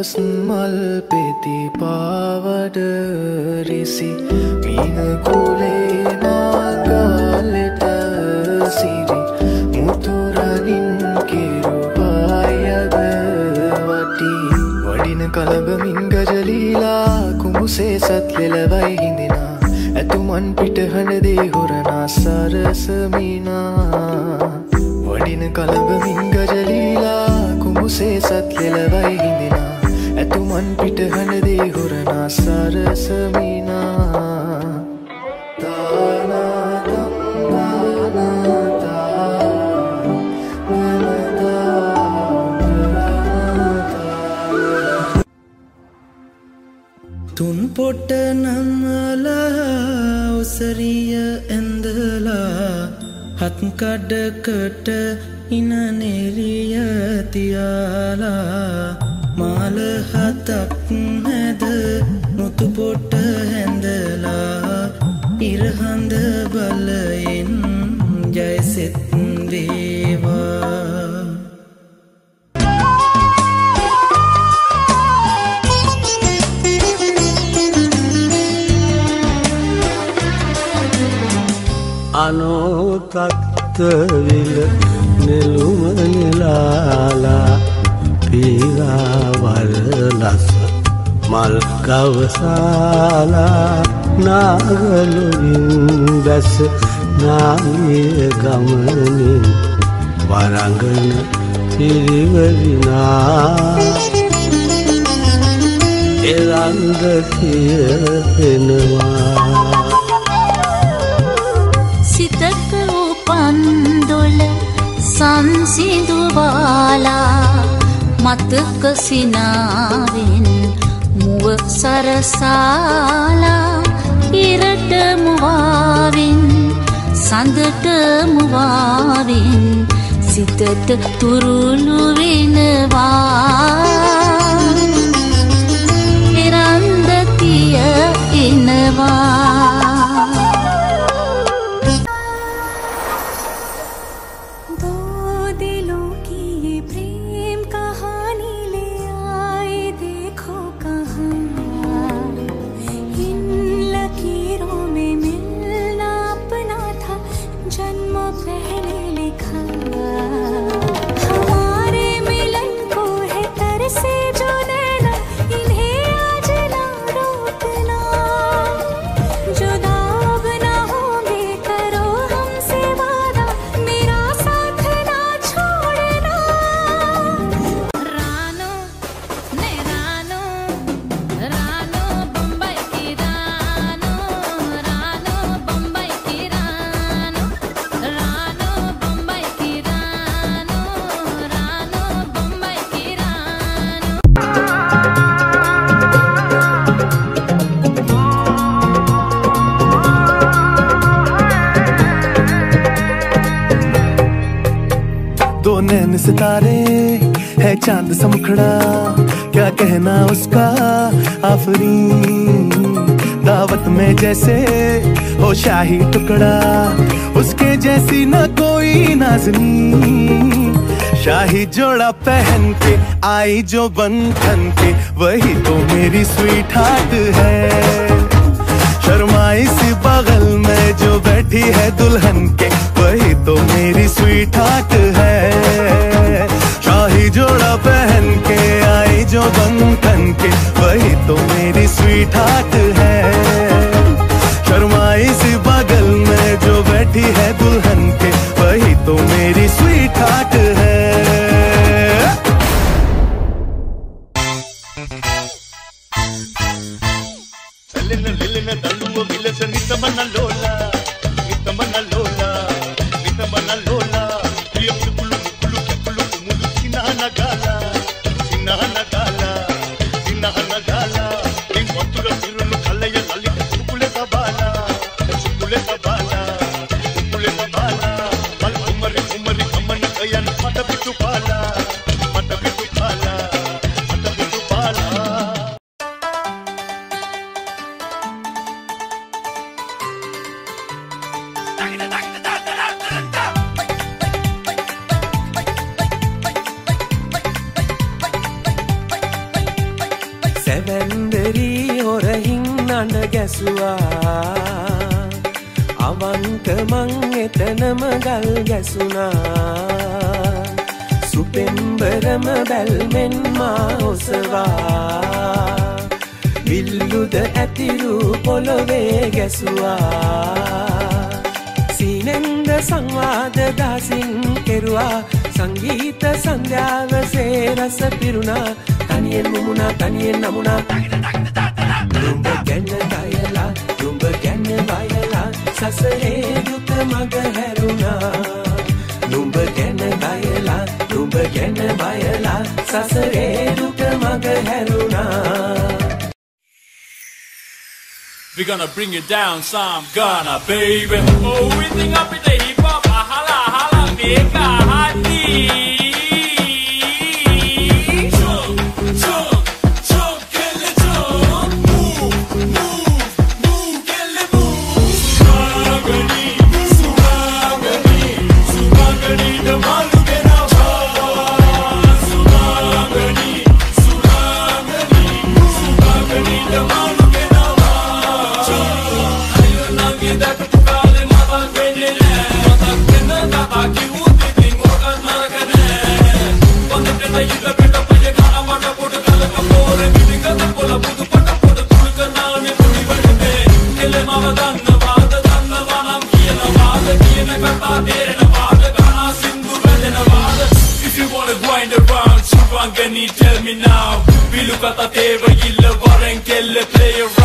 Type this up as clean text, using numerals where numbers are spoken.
හවස් මල් පෙති පාවඩ රිසි මිහ කුලේ නාගලට සිරි මුතුරනින් කිරුපායද වටි වඩින කලබමින් ගජලීලා කුඹුසේ සත් ලෙලවයි හිඳිනා ඇතුමන් පිටහඬදේ හොරනා සරසමිනා වඩින කලබමින් ගජලීලා කුඹුසේ සත් ලෙලවයි හිඳිනා ඇතුමන් පිටහඬදේ හොරනා සරසමිනා තුන් පොට නම්මලා උසරිය ඇඳලා හත් කඩකට ඉන නෙරිය තියාලා මාල හතක් මැද මුතු පොට හැඳලා ඉරහඳ බලයෙන් ජයසෙත් වේවා අනෝතක්තවිල නෙළුමනිලාලා පීරාවර ලස මල් කවසාලා නාගලුවින් බැස නාගිය ගමනින් වරංගන පිරිවරිනා එරන්දතිය එනවා සිතක උපන්දොල සංසිඳුවාලා මතක සිනාවෙන් මුව සරසාලා ඉරට මුවාවෙන් සඳට මුවාවෙන් සිතට තුරුළු වෙනවා එරන්දතිය එනවා सितारे है चांद सा मुखड़ा क्या कहना उसका आफरीन दावत में जैसे हो शाही टुकड़ा उसके जैसी न कोई नाज़नी शाही जोड़ा पहन के आई जो बंधन के वही तो मेरी स्वीट हार्ट है शर्माई सी बगल में जो बैठी है दुल्हन के वही तो मेरी स्वीट हार्ट है शाही जोड़ा पहन के आई जो बंधन के वही तो मेरी स्वीट हार्ट है शर्माई सी बगल में जो बैठी है दुल्हन के वही तो मेरी स्वीट हार्ट है හඬ ගැසුවා අවන්ක මං එතනම ගල් ගැසුනා සුපෙම්බරම බැල්මෙන් මා ඔසවා විල්ලුද ඇතිරු පොළොවේ ගැසුවා සීනෙන්ද සංවාද දාසින් කෙරුවා සංගීත සංධ්‍යාවසේ රස පිරුණා තනියෙන් මුමුණා තනියෙන් නමුණා නුඹ ගැන ගයලා නුඹ ගැන බයලා සසරේ දුක මග හැරුණා නුඹ ගැන ගයලා නුඹ ගැන බයලා සසරේ දුක මග හැරුණා We're gonna bring you down some Ghana, baby. Oh, we think up in the hip hop, hala hala, mega hati. Jump, jump, jump, get it jump. Move, move, move, get it move. Sumagani, sumagani, sumagani, the malu get out. Sumagani, sumagani, sumagani, the malu. If you wanna grind around, Shivangani, tell me now. We look at the table, you love and kill play around.